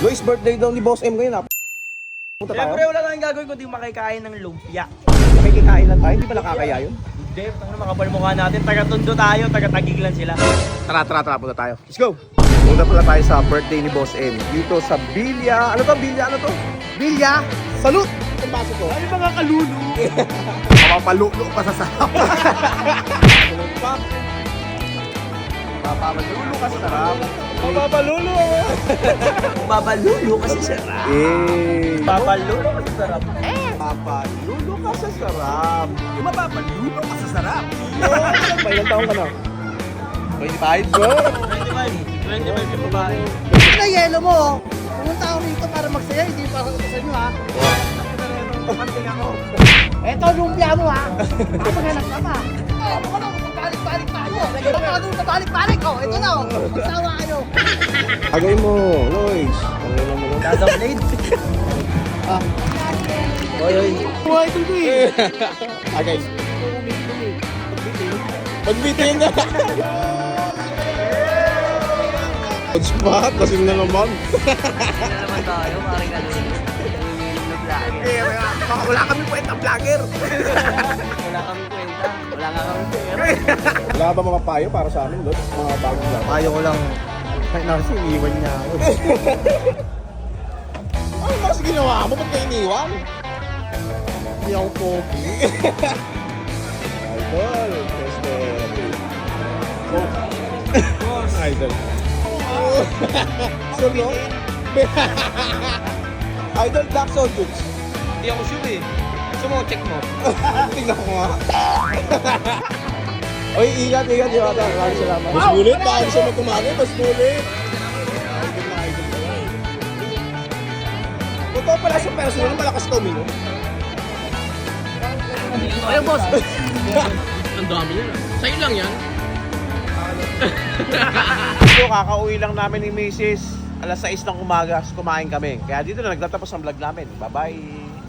Guys, birthday daw ni Boss M ngayon. Punta tayo. Siyempre, wala nang gagawin kundi makikain ng lumpia. Makikikain lang tayo. Hindi pala kakaya yun. Hindi, tangina makapal mukha natin. Taga-Tondo tayo, taga-Tagig lang sila. Tara, punta tayo. Let's go! Punta pala tayo sa birthday ni Boss M. Dito sa Bilya. Ano to? Bilya? Ano to? Bilya? Salute! Ang baso ko. Ano mga kalulu? Mapapalulo pa sa sarap. Mapapalulo ka sa sarap. Mapapalulo! Mapapalulo kasi sarap. Mapapalulo kasi sarap. Mapapalulo ka sa sarap. Mapapalulo kasi sarap. May ilang taong ka na? 25 bro. 25 yung babae. Na yelo mo, pumunta ako rito para magsaya, hindi para sa inyo ha. Panting ako. Eto, lumpia mo ha. Kapaghanap ka pa. Ako na, pabalik-balik pa ako. Pabalik-balik. Oh, ito na oh. Magsawa kayo. Agay mo, Lois. Panginoon mo lang. Gaza blade. Oy. Buhay ito eh. Agay. Pagbitin na. Spot, kasing na naman. Ano naman tayo, parang kalulu. Wala kami kwenta vlogger. Wala kami kwenta. Wala nga kami pera. Wala ba mga payo para sa amin, Lois? Mga bagong vlog. Payo ko lang. Kahit kasi iniwan niya ako. Ano ba kasi ginawa mo? Ba't kayo iniwan? Hindi ako pogi. Idol, Boss. Idol. Solo? Idol Black Soul Books. Hindi ako sure eh. Gusto mo, check mo. Tingnan ko nga. Oy, ingat, Diwata. Maraming salamat. Mas bulit, baka gusto mo tumali. Mas bulit. Idol na idol pala eh. Totoo pala sa personal, malakas ka uminom. Ayun, boss. Ang dami yan. Sa'yo lang yan. So, kakauwi lang namin ni Mrs. Alas 6 ng umaga, kumain kami. Kaya dito na nagtatapos ang vlog namin. Bye-bye!